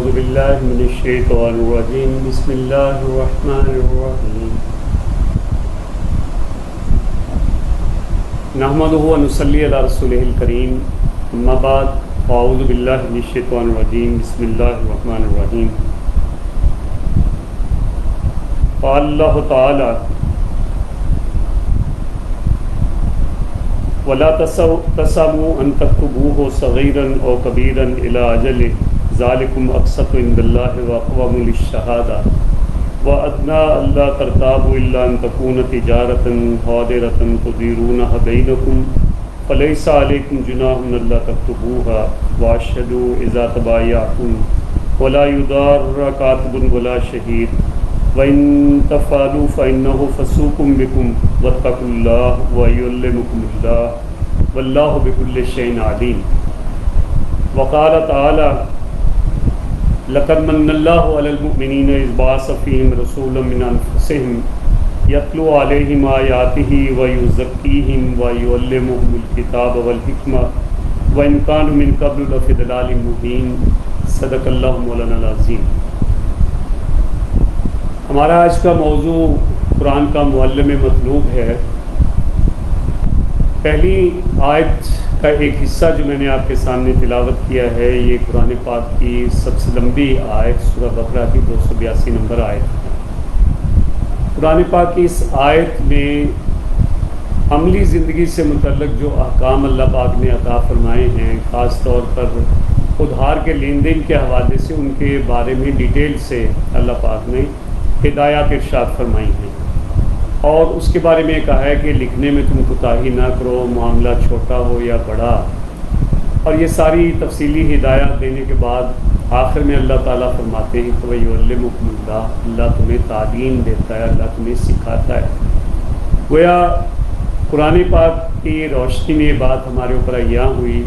اعوذ باللہ من الشیطان الرجیم بسم اللہ الرحمن الرحیم نحمدہ و نصلی علی رسولہ الکریم اما بعد اعوذ باللہ من الشیطان الرجیم بسم اللہ الرحمن الرحیم قال اللہ تعالی وَلَا تَسَمُوا أَن تَكْتُبُوهُ صَغِيرًا أَوْ كَبِيرًا إِلَىٰ أَجَلِهِ ذَلِكُمْ أَقْسَطُ عِندَ اللَّهِ وَأَقْوَمُ لِلشَّهَادَةِ وَأَدْنَىٰ أَلَّا تَرْتَابُوا إِلَّا أَن تَكُونَ تِجَارَةً حَاضِرَةً تُدِيرُونَهَا بَيْنَكُمْ فَلَيْسَ عَلَيْكُمْ جُنَاحٌ أَلَّا تَكْتُبُوهَا وَأَشْهِدُوا إِذَا تَبَايَعْتُمْ وَلَا يُضَارَّ كَاتِبٌ وَلَا شَهِيدٌ وَإِن تَفْعَلُوا فَإِنَّهُ فُسُوقٌ بِكُمْ وَاتَّقُوا اللَّهَ وَيُعَلِّمُكُمُ اللَّهُ وَاللَّهُ بِكُلِّ شَيْءٍ عَلِيمٌ وقال تعالى لقد من الله على المؤمنين إذ بعث فيهم رسولا من أنفسهم يتلو عليهم آياته ويزكيهم ويعلمهم الكتاب والحكمة وإن كانوا من قبل لفي ضلال مبين صدق الله مولانا العظيم۔ ہمارا آج کا موضوع قرآن کا معلم مطلوب ہے۔ پہلی آیت کا ایک حصہ جو میں نے آپ کے سامنے تلاوت کیا ہے یہ قرآن پاک کی سب سے لمبی آیت سورہ بقرہ کی 282 نمبر آیت ہے۔ قرآن پاک کی اس آیت میں عملی زندگی سے متعلق جو احکام اللہ پاک نے عطا فرمائے ہیں، خاص طور پر ادھار کے لین دین کے حوالے سے ان کے بارے میں ڈیٹیل سے اللہ پاک نے ہدایات ارشاد فرمائی ہیں، اور اس کے بارے میں کہا ہے کہ لکھنے میں تم کوتاہی نہ کرو، معاملہ چھوٹا ہو یا بڑا، اور یہ ساری تفصیلی ہدایات دینے کے بعد آخر میں اللہ تعالیٰ فرماتے ہیں کہ وَيُعَلِّمُكُمُ اللَّهُ، اللہ تمہیں تعلیم دیتا ہے، اللہ تمہیں سکھاتا ہے۔ گویا قرآن پاک کی روشنی میں یہ بات ہمارے اوپر عیاں ہوئی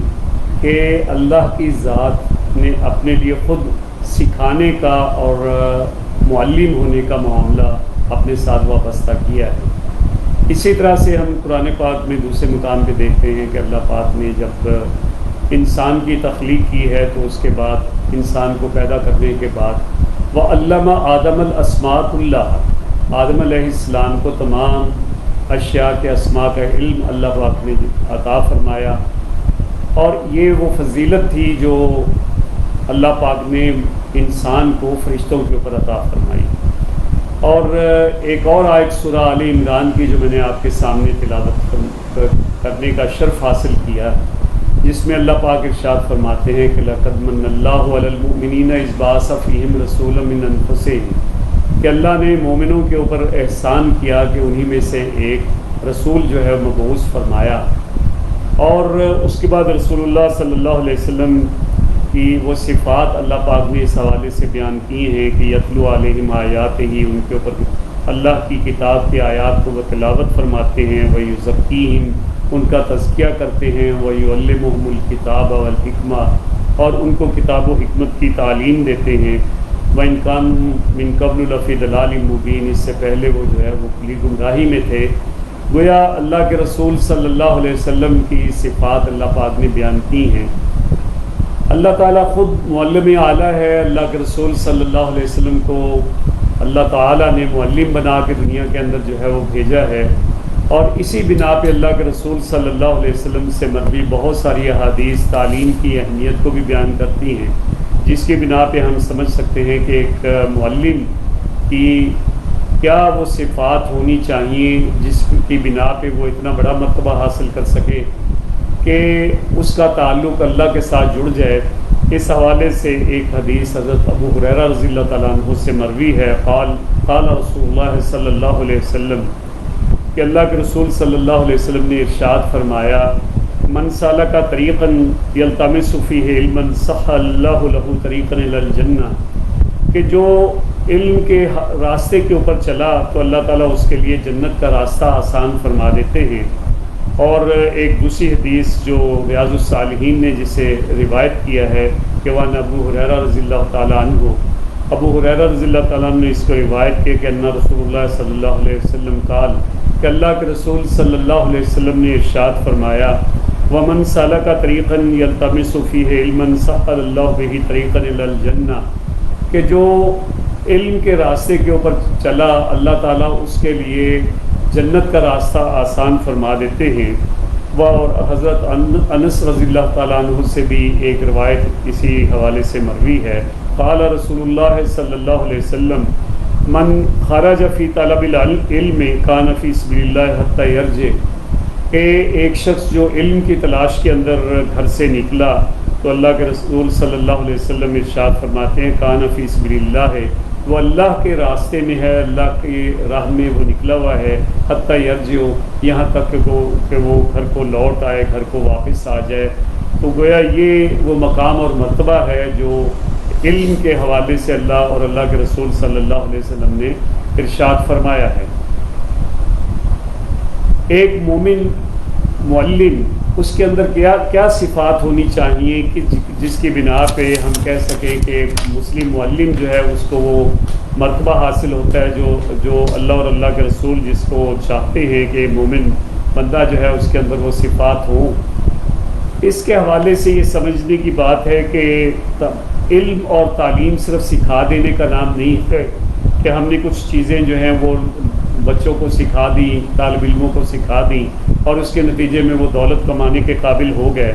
کہ اللہ کی ذات نے اپنے لیے خود سکھانے کا اور معلم ہونے کا معاملہ اپنے ساتھ وابستہ کیا ہے۔ اسی طرح سے ہم قرآن پاک میں دوسرے مقام پہ دیکھتے ہیں کہ اللہ پاک نے جب انسان کی تخلیق کی ہے تو اس کے بعد انسان کو پیدا کرنے کے بعد وَعَلَّمَ آدَمَ الْأَسْمَاءَ كُلَّهَا، آدم علیہ السلام کو تمام اشیاء کے اسماء کا علم اللہ پاک نے عطا فرمایا، اور یہ وہ فضیلت تھی جو اللہ پاک نے انسان کو فرشتوں کے اوپر عطا فرمائی۔ اور ایک اور آیت سورہ آل عمران کی جو میں نے آپ کے سامنے تلاوت کرنے کا شرف حاصل کیا، جس میں اللہ پاک ارشاد فرماتے ہیں کہ لقد من اللہ علی المؤمنین اذ بعث فیہم رسولا من انفسہم، کہ اللہ نے مومنوں کے اوپر احسان کیا کہ انہی میں سے ایک رسول جو ہے مبعوث فرمایا، اور اس کے بعد رسول اللہ صلی اللہ علیہ وسلم کی وہ صفات اللہ پاک نے اس حوالے سے بیان کی ہیں کہ یتلو علیہم آیاتہ، ان کے اوپر اللہ کی کتاب کی آیات کو وہ تلاوت فرماتے ہیں، ویزکیہم، ان کا تزکیہ کرتے ہیں، ویعلمہم الکتاب والحکمہ، اور ان کو کتاب و حکمت کی تعلیم دیتے ہیں، وَإِن كَانُوا مِن قَبْلُ لَفِي ضَلَالٍ مُبِينٍ، اس سے پہلے وہ جو ہے وہ کھلی گمراہی میں تھے۔ گویا اللہ کے رسول صلی اللہ علیہ وسلم کی صفات اللہ پاک نے بیان کی ہیں۔ اللہ تعالیٰ خود معلم اعلیٰ ہے، اللہ کے رسول صلی اللہ علیہ وسلم کو اللہ تعالیٰ نے معلم بنا کے دنیا کے اندر جو ہے وہ بھیجا ہے، اور اسی بنا پہ اللہ کے رسول صلی اللہ علیہ وسلم سے مروی بہت ساری احادیث تعلیم کی اہمیت کو بھی بیان کرتی ہیں، جس کی بنا پہ ہم سمجھ سکتے ہیں کہ ایک معلم کی کیا وہ صفات ہونی چاہیے جس کی بنا پہ وہ اتنا بڑا مرتبہ حاصل کر سکے کہ اس کا تعلق اللہ کے ساتھ جڑ جائے۔ اس حوالے سے ایک حدیث حضرت ابو ہریرہ رضی اللہ تعالیٰ عنہ سے مروی ہے، قال رسول اللہ صلی اللہ علیہ وسلم، کہ اللہ کے رسول صلی اللہ علیہ وسلم نے ارشاد فرمایا من سلک طریقا یلتمس فیہ علما سہل اللہ لہ طریقا الی الجنہ، کہ جو علم کے راستے کے اوپر چلا تو اللہ تعالیٰ اس کے لیے جنت کا راستہ آسان فرما دیتے ہیں۔ اور ایک دوسری حدیث جو ریاض الصالحین نے جسے روایت کیا ہے کہ وان ابو ہریرہ رضی اللہ تعالیٰ عنہ، ابو ہریرہ رضی اللہ تعالیٰ عنہ نے اس کو روایت کیا کہ ان رسول اللہ صلی اللہ علیہ وسلم قال، کہ اللہ کے رسول صلی اللہ علیہ وسلم نے ارشاد فرمایا وَمَنْ سَلَكَ طَرِيقًا يَلْتَمِسُ فِيهِ عِلْمًا سَهَّلَ اللَّهُ بِهِ طَرِيقًا إِلَى الْجَنَّةِ، کہ جو علم کے راستے کے اوپر چلا اللہ تعالیٰ اس کے لیے جنت کا راستہ آسان فرما دیتے ہیں۔ اور حضرت انس رضی اللہ تعالیٰ عنہ سے بھی ایک روایت اسی حوالے سے مروی ہے، قال رسول اللہ صلی اللہ علیہ وسلم من خرج فی طلب العلم کان فی سبیل اللہ حتی یرجع، کہ ایک شخص جو علم کی تلاش کے اندر گھر سے نکلا تو اللہ کے رسول صلی اللہ علیہ وسلم ارشاد فرماتے ہیں کان فی سبیل اللہ ہے، وہ اللہ کے راستے میں ہے، اللہ کی راہ میں وہ نکلا ہوا ہے، حتی یرجع، یہاں تک کہ وہ گھر کو لوٹ آئے، گھر کو واپس آ جائے۔ تو گویا یہ وہ مقام اور مرتبہ ہے جو علم کے حوالے سے اللہ اور اللہ کے رسول صلی اللہ علیہ وسلم نے ارشاد فرمایا ہے۔ ایک مومن معلم، اس کے اندر کیا صفات ہونی چاہیے کہ جس کی بنا پہ ہم کہہ سکیں کہ مسلم معلم جو ہے اس کو وہ مرتبہ حاصل ہوتا ہے جو اللہ اور اللہ کے رسول جس کو چاہتے ہیں کہ مومن بندہ جو ہے اس کے اندر وہ صفات ہوں۔ اس کے حوالے سے یہ سمجھنے کی بات ہے کہ علم اور تعلیم صرف سکھا دینے کا نام نہیں ہے کہ ہم نے کچھ چیزیں جو ہیں وہ بچوں کو سکھا دیں، طالب علموں کو سکھا دیں اور اس کے نتیجے میں وہ دولت کمانے کے قابل ہو گئے،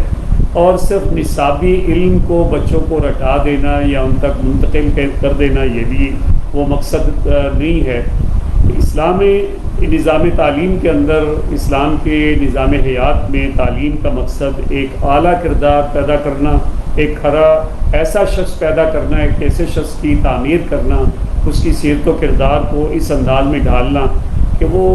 اور صرف نصابی علم کو بچوں کو رٹا دینا یا ان تک منتقل کر دینا یہ بھی وہ مقصد نہیں ہے۔ اسلامی نظام تعلیم کے اندر، اسلام کے نظام حیات میں تعلیم کا مقصد ایک اعلیٰ کردار پیدا کرنا، ایک کھرا ایسا شخص پیدا کرنا، ایک ایسے شخص کی تعمیر کرنا، اس کی سیرت و کردار کو اس انداز میں ڈھالنا کہ وہ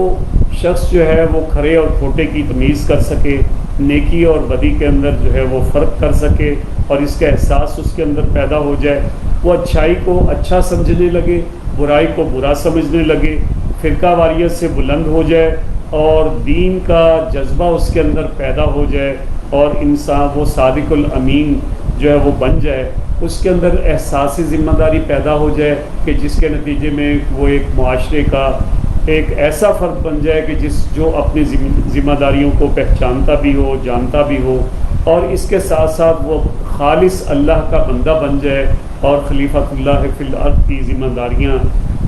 شخص جو ہے وہ کھرے اور کھوٹے کی تمیز کر سکے، نیکی اور بدی کے اندر جو ہے وہ فرق کر سکے اور اس کا احساس اس کے اندر پیدا ہو جائے، وہ اچھائی کو اچھا سمجھنے لگے، برائی کو برا سمجھنے لگے، فرقہ واریت سے بلند ہو جائے اور دین کا جذبہ اس کے اندر پیدا ہو جائے اور انسان وہ صادق الامین جو ہے وہ بن جائے، اس کے اندر احساس ذمہ داری پیدا ہو جائے کہ جس کے نتیجے میں وہ ایک معاشرے کا ایک ایسا فرد بن جائے کہ جو اپنی ذمہ داریوں کو پہچانتا بھی ہو، جانتا بھی ہو، اور اس کے ساتھ ساتھ وہ خالص اللہ کا بندہ بن جائے اور خلیفۃ اللہ فی الارض کی ذمہ داریاں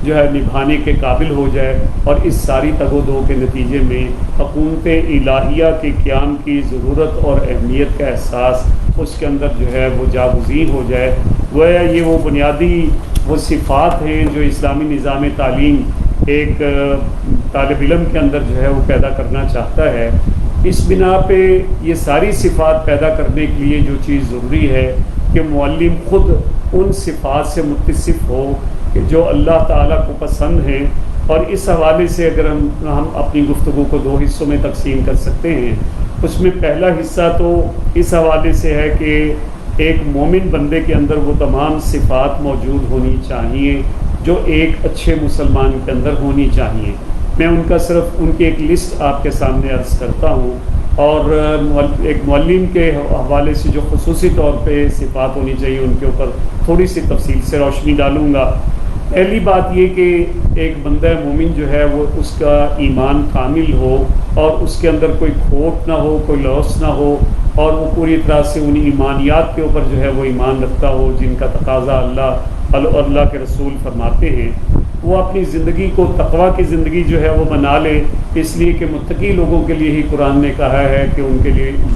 جو ہے نبھانے کے قابل ہو جائے، اور اس ساری تگ و دو کے نتیجے میں حکومت الہیہ کے قیام کی ضرورت اور اہمیت کا احساس اس کے اندر جو ہے وہ جاگزین ہو جائے۔ گویا یہ وہ بنیادی وہ صفات ہیں جو اسلامی نظام تعلیم ایک طالب علم کے اندر جو ہے وہ پیدا کرنا چاہتا ہے۔ اس بنا پہ یہ ساری صفات پیدا کرنے کے لیے جو چیز ضروری ہے کہ معلم خود ان صفات سے متصف ہو کہ جو اللہ تعالیٰ کو پسند ہیں، اور اس حوالے سے اگر ہم اپنی گفتگو کو دو حصوں میں تقسیم کر سکتے ہیں۔ اس میں پہلا حصہ تو اس حوالے سے ہے کہ ایک مومن بندے کے اندر وہ تمام صفات موجود ہونی چاہیے جو ایک اچھے مسلمان کے اندر ہونی چاہیے۔ میں ان کا صرف ان کی ایک لسٹ آپ کے سامنے عرض کرتا ہوں، اور ایک معلم کے حوالے سے جو خصوصی طور پہ صفات ہونی چاہیے ان کے اوپر تھوڑی سی تفصیل سے روشنی ڈالوں گا۔ پہلی بات یہ کہ ایک بندہ مومن جو ہے وہ اس کا ایمان کامل ہو اور اس کے اندر کوئی کھوٹ نہ ہو، کوئی لوس نہ ہو، اور وہ پوری طرح سے ان ایمانیات کے اوپر جو ہے وہ ایمان رکھتا ہو جن کا تقاضا اللہ کے رسول فرماتے ہیں۔ وہ اپنی زندگی کو تقویٰ کی زندگی جو ہے وہ بنا لے، اس لیے کہ متقی لوگوں کے لیے ہی قرآن نے کہا ہے کہ ان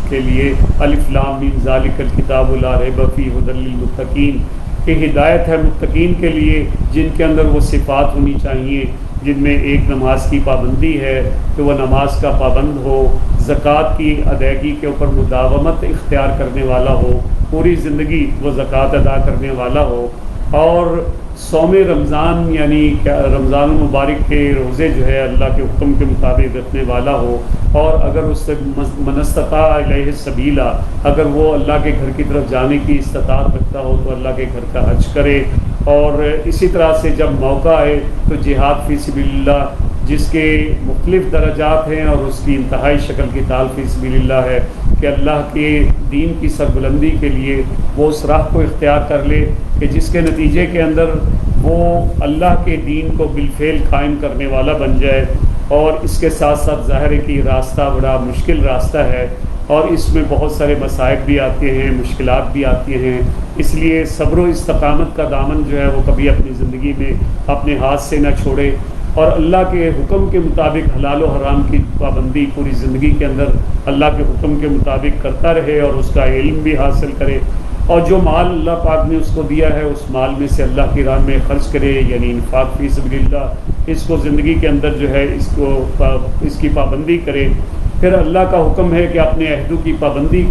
کے لیے الف لام میم ذالک الکتاب لا ریب فیہ ھدی للمتقین، کہ ہدایت ہے متقین کے لیے جن کے اندر وہ صفات ہونی چاہیے، جن میں ایک نماز کی پابندی ہے کہ وہ نماز کا پابند ہو، زکوٰۃ کی ادائیگی کے اوپر مداومت اختیار کرنے والا ہو، پوری زندگی وہ زکوٰۃ ادا کرنے والا ہو، اور صوم رمضان یعنی رمضان المبارک کے روزے جو ہے اللہ کے حکم کے مطابق رکھنے والا ہو، اور اگر اس سے من استطاع الیہ السبیلا، اگر وہ اللہ کے گھر کی طرف جانے کی استطاعت رکھتا ہو تو اللہ کے گھر کا حج کرے، اور اسی طرح سے جب موقع آئے تو جہاد فی سبیل اللہ جس کے مختلف درجات ہیں اور اس کی انتہائی شکل کی قتال فی سبیل اللہ ہے کہ اللہ کے دین کی سربلندی کے لیے وہ اس راہ کو اختیار کر لے کہ جس کے نتیجے کے اندر وہ اللہ کے دین کو بالفعل قائم کرنے والا بن جائے۔ اور اس کے ساتھ ساتھ ظاہر ہے کہ یہ راستہ بڑا مشکل راستہ ہے اور اس میں بہت سارے مصائب بھی آتے ہیں، مشکلات بھی آتی ہیں، اس لیے صبر و استقامت کا دامن جو ہے وہ کبھی اپنی زندگی میں اپنے ہاتھ سے نہ چھوڑے، اور اللہ کے حکم کے مطابق حلال و حرام کی پابندی پوری زندگی کے اندر اللہ کے حکم کے مطابق کرتا رہے، اور اس کا علم بھی حاصل کرے، اور جو مال اللہ پاک نے اس کو دیا ہے اس مال میں سے اللہ کی راہ میں خرچ کرے، یعنی انفاق فی سبیل اللہ، اس کو زندگی کے اندر جو ہے اس کی پابندی کرے۔ پھر اللہ کا حکم ہے کہ اپنے عہدوں کی پابندی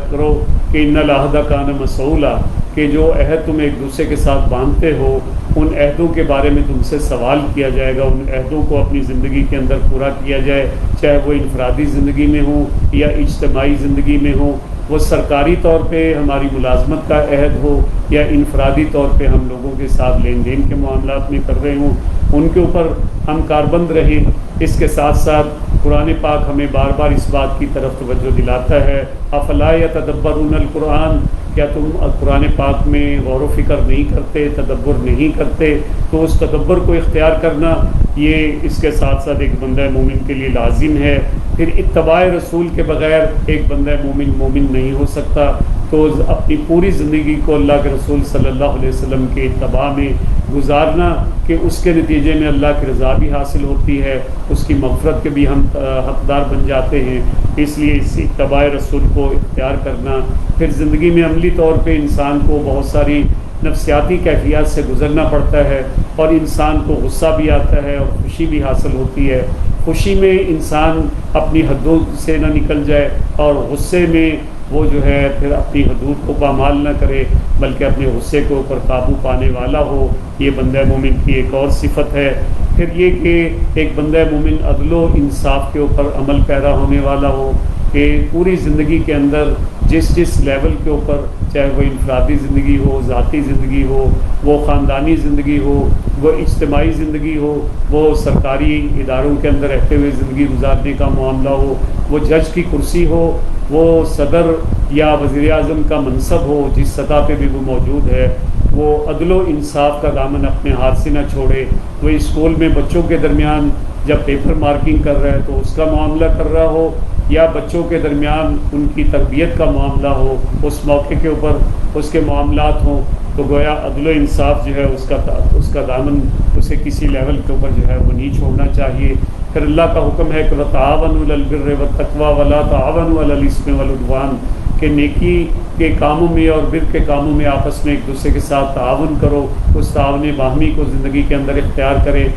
کرو، کہ ان العہد کان مسئولا، کہ جو عہد تم ایک دوسرے کے ساتھ باندھتے ہو ان عہدوں کے بارے میں تم سے سوال کیا جائے گا، ان عہدوں کو اپنی زندگی کے اندر پورا کیا جائے، چاہے وہ انفرادی زندگی میں ہوں یا اجتماعی زندگی میں ہوں، وہ سرکاری طور پہ ہماری ملازمت کا عہد ہو یا انفرادی طور پہ ہم لوگوں کے ساتھ لین دین کے معاملات میں کر رہے ہوں، ان کے اوپر ہم کاربند رہیں۔ اس کے ساتھ ساتھ قرآن پاک ہمیں بار بار اس بات کی طرف توجہ دلاتا ہے، افلا یتدبرون القرآن، کیا تم قرآن پاک میں غور و فکر نہیں کرتے، تدبر نہیں کرتے؟ تو اس تدبر کو اختیار کرنا یہ اس کے ساتھ ساتھ ایک بندہ مومن کے لیے لازم ہے۔ پھر اتباع رسول کے بغیر ایک بندہ مومن نہیں ہو سکتا، تو اپنی پوری زندگی کو اللہ کے رسول صلی اللہ علیہ وسلم کے اتباع میں گزارنا، کہ اس کے نتیجے میں اللہ کی رضا بھی حاصل ہوتی ہے، اس کی مغفرت کے بھی ہم حقدار بن جاتے ہیں۔ اس لیے اس اتباع رسول کو اختیار کرنا۔ پھر زندگی میں عملی طور پہ انسان کو بہت ساری نفسیاتی کیفیات سے گزرنا پڑتا ہے، اور انسان کو غصہ بھی آتا ہے اور خوشی بھی حاصل ہوتی ہے۔ خوشی میں انسان اپنی حدود سے نہ نکل جائے، اور غصے میں وہ جو ہے پھر اپنی حدود کو پامال نہ کرے، بلکہ اپنے غصے کے اوپر قابو پانے والا ہو۔ یہ بندہ مومن کی ایک اور صفت ہے۔ پھر یہ کہ ایک بندہ مومن عدل و انصاف کے اوپر عمل پیرا ہونے والا ہو، کہ پوری زندگی کے اندر جس لیول کے اوپر، چاہے وہ انفرادی زندگی ہو، ذاتی زندگی ہو، وہ خاندانی زندگی ہو، وہ اجتماعی زندگی ہو، وہ سرکاری اداروں کے اندر رہتے ہوئے زندگی گزارنے کا معاملہ ہو، وہ جج کی کرسی ہو، وہ صدر یا وزیر اعظم کا منصب ہو، جس سطح پہ بھی وہ موجود ہے، وہ عدل و انصاف کا دامن اپنے ہاتھ سے نہ چھوڑے۔ وہ اسکول میں بچوں کے درمیان جب پیپر مارکنگ کر رہا ہے تو اس کا معاملہ کر رہا ہو، یا بچوں کے درمیان ان کی تربیت کا معاملہ ہو، اس موقع کے اوپر اس کے معاملات ہوں، تو گویا عدل و انصاف جو ہے اس کا دامن اسے کسی لیول کے اوپر جو ہے وہ نہیں چھوڑنا چاہیے۔ پھر اللہ کا حکم ہے کہ وَتَعَاوَنُوا عَلَى الْبِرِّ وَالتَّقْوَىٰ وَلَا تَعَاوَنُوا عَلَى الْإِثْمِ وَالْعُدْوَانِ، کہ نیکی کے کاموں میں اور بر کے کاموں میں آپس میں ایک دوسرے کے ساتھ تعاون کرو، اس تعاون باہمی کو زندگی کے اندر اختیار کرے،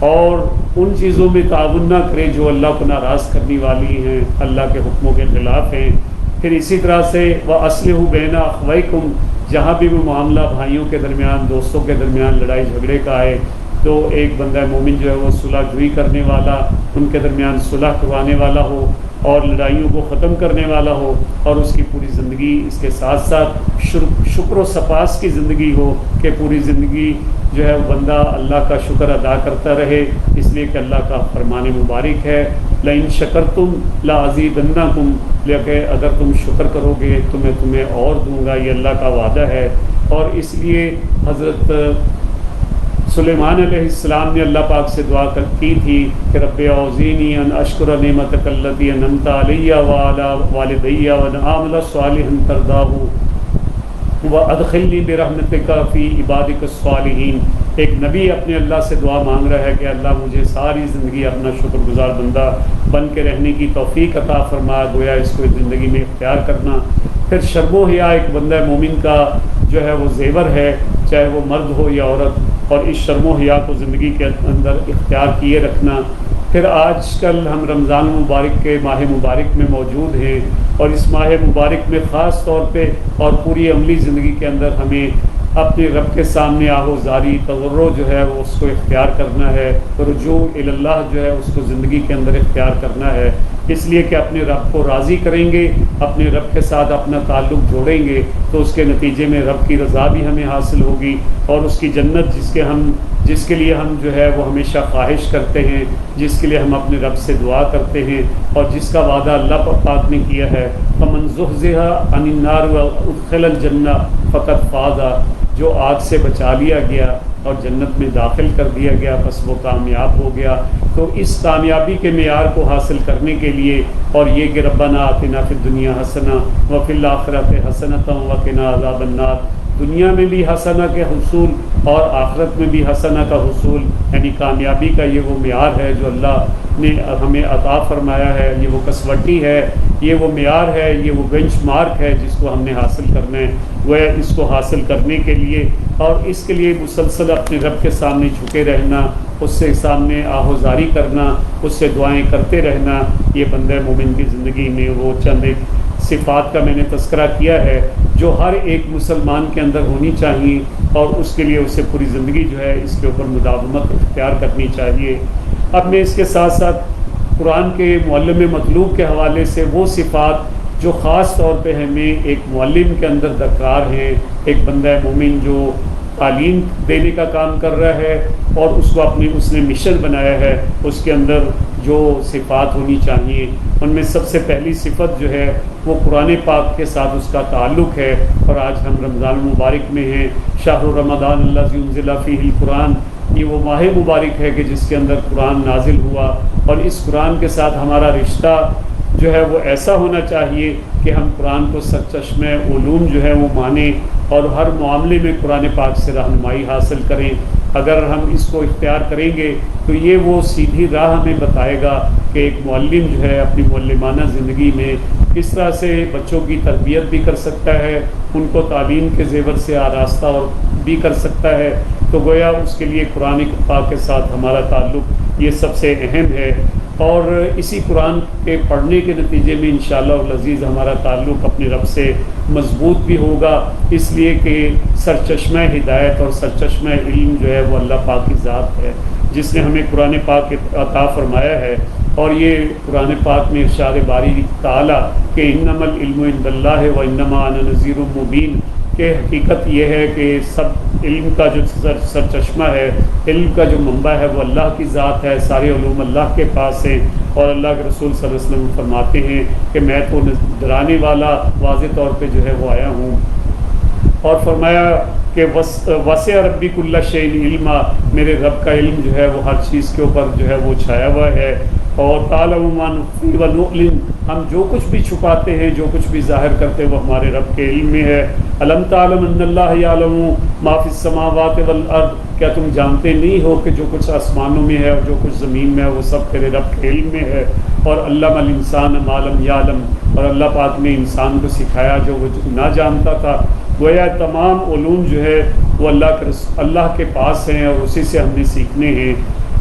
اور ان چیزوں میں تعاون نہ کرے جو اللہ کو ناراض کرنے والی ہیں، اللہ کے حکموں کے خلاف ہیں۔ پھر اسی طرح سے وَأَصْلِحُوا بَيْنَ أَخَوَيْكُمْ، جہاں بھی وہ معاملہ بھائیوں کے درمیان، دوستوں کے درمیان لڑائی جھگڑے کا ہے، تو ایک بندہ مومن جو ہے وہ صلح جوئی کرنے والا، ان کے درمیان صلح کروانے والا ہو، اور لڑائیوں کو ختم کرنے والا ہو، اور اس کی پوری زندگی اس کے ساتھ ساتھ شکر و سپاس کی زندگی ہو، کہ پوری زندگی جو ہے بندہ اللہ کا شکر ادا کرتا رہے، اس لیے کہ اللہ کا فرمان مبارک ہے لَإِن شَكَرْتُمْ لَأَزِيدَنَّكُمْ، لیکن اگر تم شکر کرو گے تو میں تمہیں اور دوں گا، یہ اللہ کا وعدہ ہے۔ اور اس لیے حضرت سلیمان علیہ السلام نے اللہ پاک سے دعا کی تھی کہ رب اعوذنی ان اشکر نعمتک التی انعمت علی وعلی والدی وان اعمل صالحا ترضاہ وادخلنی برحمتک فی عبادک الصالحین۔ ایک نبی اپنے اللہ سے دعا مانگ رہا ہے کہ اللہ مجھے ساری زندگی اپنا شکر گزار بندہ بن کے رہنے کی توفیق عطا فرما، گویا اس کو زندگی میں اختیار کرنا۔ پھر شرم و حیا ایک بندہ مومن کا جو ہے وہ زیور ہے، چاہے وہ مرد ہو یا عورت، اور اس شرم و حیا کو زندگی کے اندر اختیار کیے رکھنا۔ پھر آج کل ہم رمضان مبارک کے ماہ مبارک میں موجود ہیں، اور اس ماہ مبارک میں خاص طور پہ اور پوری عملی زندگی کے اندر ہمیں اپنے رب کے سامنے آہوزاری تضرع جو ہے وہ اس کو اختیار کرنا ہے، رجوع الی اللہ جو ہے اس کو زندگی کے اندر اختیار کرنا ہے، اس لیے کہ اپنے رب کو راضی کریں گے، اپنے رب کے ساتھ اپنا تعلق جوڑیں گے، تو اس کے نتیجے میں رب کی رضا بھی ہمیں حاصل ہوگی، اور اس کی جنت جس کے لیے ہم جو ہے وہ ہمیشہ خواہش کرتے ہیں، جس کے لیے ہم اپنے رب سے دعا کرتے ہیں، اور جس کا وعدہ اللہ پاک نے کیا ہے فَمَنْ زُحْزِحَ عَنِ النَّارِ وَأُدْخِلَ الْجَنَّةَ فَقَدْ فَازَ، جو آگ سے بچا لیا گیا اور جنت میں داخل کر دیا گیا بس وہ کامیاب ہو گیا۔ تو اس کامیابی کے معیار کو حاصل کرنے کے لیے، اور یہ کہ ربنا آتنا فی الدنیا حسنہ وفی الآخرۃ حسنۃ وقنا عذاب النار، دنیا میں بھی حسنہ کے حصول اور آخرت میں بھی حسنہ کا حصول، یعنی کامیابی کا یہ وہ معیار ہے جو اللہ نے ہمیں عطا فرمایا ہے، یہ وہ کسوٹی ہے، یہ وہ معیار ہے، یہ وہ بینچ مارک ہے جس کو ہم نے حاصل کرنا ہے۔ وہ اس کو حاصل کرنے کے لیے اور اس کے لیے مسلسل اپنے رب کے سامنے جھکے رہنا، اس سے سامنے آہوزاری کرنا، اس سے دعائیں کرتے رہنا، یہ بندہ مومن کی زندگی میں وہ چند ایک صفات کا میں نے تذکرہ کیا ہے جو ہر ایک مسلمان کے اندر ہونی چاہیے، اور اس کے لیے اسے پوری زندگی جو ہے اس کے اوپر مداومت اختیار کرنی چاہیے۔ اب میں اس کے ساتھ ساتھ قرآن کے معلم مطلوب کے حوالے سے وہ صفات جو خاص طور پہ ہمیں ایک معلم کے اندر درکار ہیں، ایک بندہ مومن جو تعلیم دینے کا کام کر رہا ہے اور اس نے مشن بنایا ہے، اس کے اندر جو صفات ہونی چاہیے، ان میں سب سے پہلی صفت جو ہے وہ قرآن پاک کے ساتھ اس کا تعلق ہے۔ اور آج ہم رمضان المبارک میں ہیں، شہر رمضان الذی انزل فیہ القرآن، یہ وہ ماہ مبارک ہے کہ جس کے اندر قرآن نازل ہوا، اور اس قرآن کے ساتھ ہمارا رشتہ جو ہے وہ ایسا ہونا چاہیے کہ ہم قرآن کو سرچشمہ علوم جو ہے وہ مانیں اور ہر معاملے میں قرآن پاک سے رہنمائی حاصل کریں۔ اگر ہم اس کو اختیار کریں گے تو یہ وہ سیدھی راہ ہمیں بتائے گا کہ ایک معلم جو ہے اپنی معلمانہ زندگی میں کس طرح سے بچوں کی تربیت بھی کر سکتا ہے، ان کو تعلیم کے زیور سے آراستہ اور بھی کر سکتا ہے۔ تو گویا اس کے لیے قرآن پاک کے ساتھ ہمارا تعلق یہ سب سے اہم ہے، اور اسی قرآن کے پڑھنے کے نتیجے میں انشاءاللہ العزیز ہمارا تعلق اپنے رب سے مضبوط بھی ہوگا، اس لیے کہ سرچشمہ ہدایت اور سرچشمہ علم جو ہے وہ اللہ پاک کی ذات ہے جس نے ہمیں قرآن پاک عطا فرمایا ہے۔ اور یہ قرآن پاک میں ارشاد باری تعالیٰ کہ انما العلم عند اللہ وانما انا نذیر مبین، کہ حقیقت یہ ہے کہ سب علم کا جو سرچشمہ ہے، علم کا جو منبع ہے وہ اللہ کی ذات ہے، سارے علوم اللہ کے پاس ہیں، اور اللہ کے رسول صلی اللہ علیہ وسلم فرماتے ہیں کہ میں تو ڈرانے والا واضح طور پہ جو ہے وہ آیا ہوں، اور فرمایا کہ وسع ربی کل شیء علما، میرے رب کا علم جو ہے وہ ہر چیز کے اوپر جو ہے وہ چھایا ہوا ہے، اور تعلم ما نخفی ونعلن، ہم جو کچھ بھی چھپاتے ہیں جو کچھ بھی ظاہر کرتے ہیں وہ ہمارے رب کے علم میں ہے۔ الم تعلم ان اللہ یعلم ما فی السماوات والارض، کیا تم جانتے نہیں ہو کہ جو کچھ آسمانوں میں ہے اور جو کچھ زمین میں ہے وہ سب تیرے رب کے علم میں ہے۔ اور علم الانسان ما لم یعلم، اور اللہ پاک نے انسان کو سکھایا جو وہ نہ جانتا تھا۔ گویا تمام علوم جو ہے وہ اللہ کے پاس ہیں اور اسی سے ہم نے سیکھنے ہیں۔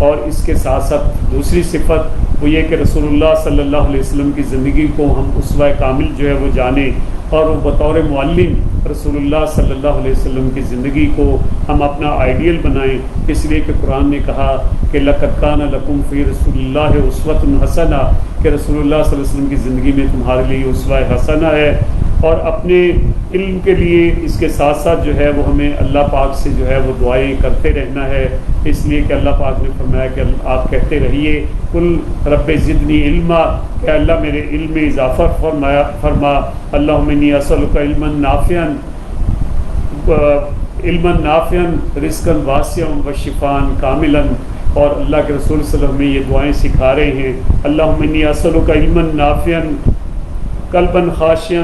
اور اس کے ساتھ ساتھ دوسری صفت وہ یہ کہ رسول اللہ صلی اللہ علیہ وسلم کی زندگی کو ہم اسوہ کامل جو ہے وہ جانیں، اور وہ بطور معلم رسول اللہ صلی اللہ علیہ وسلم کی زندگی کو ہم اپنا آئیڈیل بنائیں، اس لیے کہ قرآن نے کہا کہ لقد کان لکم فی رسول اللہ اسوۃ حسنہ، کہ رسول اللہ صلی اللہ علیہ وسلم کی زندگی میں تمہارے لیے اسوہ حسنہ ہے۔ اور اپنے علم کے لیے اس کے ساتھ ساتھ جو ہے وہ ہمیں اللہ پاک سے جو ہے وہ دعائیں کرتے رہنا ہے، اس لیے کہ اللہ پاک نے فرمایا کہ آپ کہتے رہیے کل رب زدنی علما، کہ اللہ میرے علم میں اضافہ فرما، اللہم انی اسألک علما نافعا رزقا واسعا وشفاء کاملا۔ اور اللہ کے رسول صلی اللہ علیہ وسلم میں یہ دعائیں سکھا رہے ہیں، اللہم انی اسألک علما نافعا قلبا خاشعا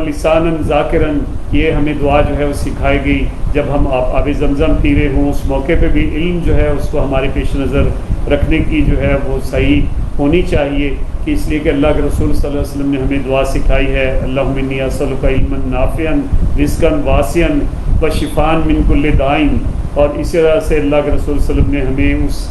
لسانا ذاکرا، یہ ہمیں دعا جو ہے وہ سکھائی گئی جب ہم آب زمزم پی رہے ہوں، اس موقع پہ بھی علم جو ہے اس کو ہمارے پیش نظر رکھنے کی جو ہے وہ صحیح ہونی چاہیے، کہ اس لیے کہ اللہ کے رسول صلی اللہ علیہ وسلم نے ہمیں دعا سکھائی ہے، اللہم انی اسألک علما نافعا رزقا واسعا وشفاء من کل داء۔ اور اسی طرح سے اللہ کے رسول صلی اللہ علیہ وسلم نے ہمیں اس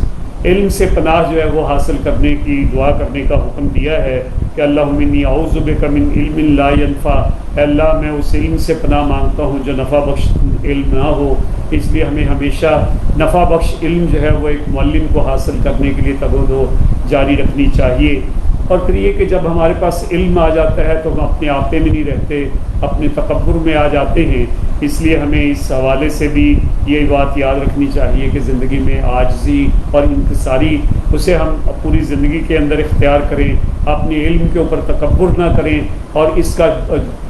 علم سے پناہ جو ہے وہ حاصل کرنے کی دعا کرنے کا حکم دیا ہے کہ اللہم انی اعوذ بک من علم لا ینفع، اے اللہ میں اس علم سے پناہ مانگتا ہوں جو نفع بخش علم نہ ہو۔ اس لیے ہمیں ہمیشہ نفع بخش علم جو ہے وہ ایک معلم کو حاصل کرنے کے لیے تگ و دو جاری رکھنی چاہیے۔ اور پھر یہ کہ جب ہمارے پاس علم آ جاتا ہے تو ہم اپنے آپے میں نہیں رہتے، اپنے تکبر میں آ جاتے ہیں، اس لیے ہمیں اس حوالے سے بھی یہ بات یاد رکھنی چاہیے کہ زندگی میں عاجزی اور انکساری اسے ہم پوری زندگی کے اندر اختیار کریں، اپنے علم کے اوپر تکبر نہ کریں اور اس کا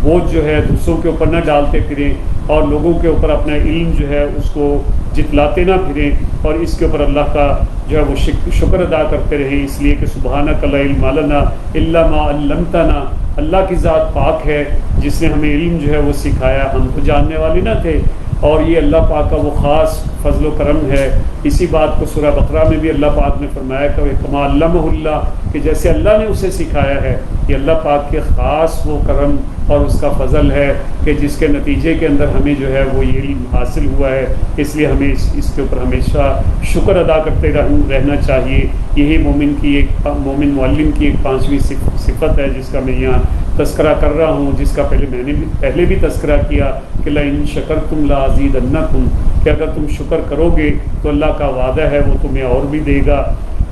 بوجھ جو ہے دوسروں کے اوپر نہ ڈالتے پھریں، اور لوگوں کے اوپر اپنا علم جو ہے اس کو جتلاتے نہ پھریں، اور اس کے اوپر اللہ کا جو ہے وہ شکر ادا کرتے رہیں، اس لیے کہ سبحانک لا علم لنا الا ما علمتنا اللہ کی ذات پاک ہے جس نے ہمیں علم جو ہے وہ سکھایا، ہم تو جاننے والے نہ تھے، اور یہ اللہ پاک کا وہ خاص فضل و کرم ہے۔ اسی بات کو سورہ بقرہ میں بھی اللہ پاک نے فرمایا کہ کما علمہ اللہ، کہ جیسے اللہ نے اسے سکھایا ہے، یہ اللہ پاک کے خاص وہ کرم اور اس کا فضل ہے کہ جس کے نتیجے کے اندر ہمیں جو ہے وہ یہ علم حاصل ہوا ہے۔ اس لیے ہمیں اس کے اوپر ہمیشہ شکر ادا کرتے رہنا چاہیے۔ یہی مومن معلم کی ایک 5ویں صفت ہے جس کا میں یہاں تذکرہ کر رہا ہوں، جس کا میں نے پہلے بھی تذکرہ کیا کہ لئن شکرتم لازیدنکم، کہ اگر تم شکر کرو گے تو اللہ کا وعدہ ہے وہ تمہیں اور بھی دے گا۔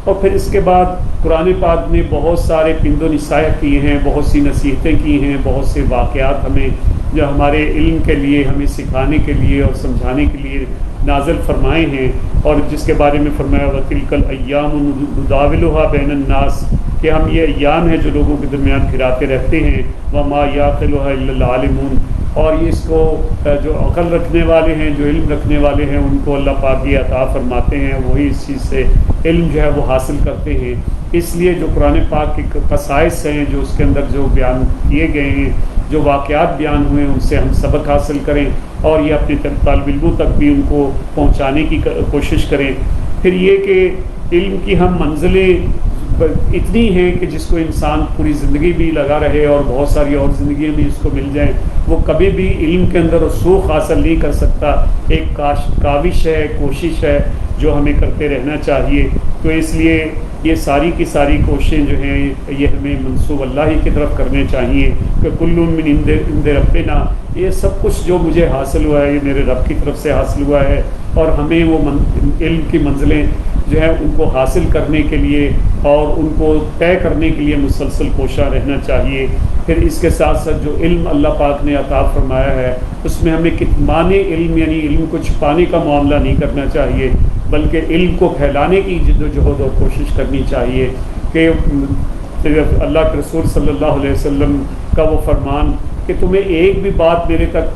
اور پھر اس کے بعد قرآن پاک نے بہت سارے پند و نصائح کیے ہیں، بہت سی نصیحتیں کی ہیں، بہت سے واقعات ہمیں جو ہمارے علم کے لیے، ہمیں سکھانے کے لیے اور سمجھانے کے لیے نازل فرمائے ہیں، اور جس کے بارے میں فرمایا وَتِلْكَ الْأَيَّامُ نُدَاوِلُهَا بَيْنَ النَّاسِ، کہ ہم یہ ایام ہیں جو لوگوں کے درمیان پھراتے رہتے ہیں، وَمَا يَعْقِلُهَا إِلَّا الْعَالِمُونَ، اور یہ اس کو جو عقل رکھنے والے ہیں، جو علم رکھنے والے ہیں، ان کو اللہ پاک یہ عطا فرماتے ہیں، وہی اس چیز سے علم جو ہے وہ حاصل کرتے ہیں۔ اس لیے جو قرآن پاک کے خصائص ہیں، جو اس کے اندر جو بیان کیے گئے ہیں، جو واقعات بیان ہوئے ہیں، ان سے ہم سبق حاصل کریں اور یہ اپنے طالب علموں تک بھی ان کو پہنچانے کی کوشش کریں۔ پھر یہ کہ علم کی ہم منزلیں اتنی ہیں کہ جس کو انسان پوری زندگی بھی لگا رہے اور بہت ساری اور زندگیاں بھی اس کو مل جائیں، وہ کبھی بھی علم کے اندر رسوخ حاصل نہیں کر سکتا۔ ایک کاوش ہے، کوشش ہے جو ہمیں کرتے رہنا چاہیے۔ تو اس لیے یہ ساری کی ساری کوششیں جو ہیں یہ ہمیں منسوب اللہ ہی کی طرف کرنے چاہیے کہ کل من عند ربنا، یہ سب کچھ جو مجھے حاصل ہوا ہے یہ میرے رب کی طرف سے حاصل ہوا ہے، اور ہمیں وہ علم کی منزلیں جو ہے ان کو حاصل کرنے کے لیے اور ان کو طے کرنے کے لیے مسلسل کوشاں رہنا چاہیے۔ پھر اس کے ساتھ ساتھ جو علم اللہ پاک نے عطا فرمایا ہے اس میں ہمیں کتمان علم، یعنی علم کو چھپانے کا معاملہ نہیں کرنا چاہیے، بلکہ علم کو پھیلانے کی جد و جہد اور کوشش کرنی چاہیے۔ کہ اللہ کے رسول صلی اللہ علیہ وسلم کا وہ فرمان کہ تمہیں ایک بھی بات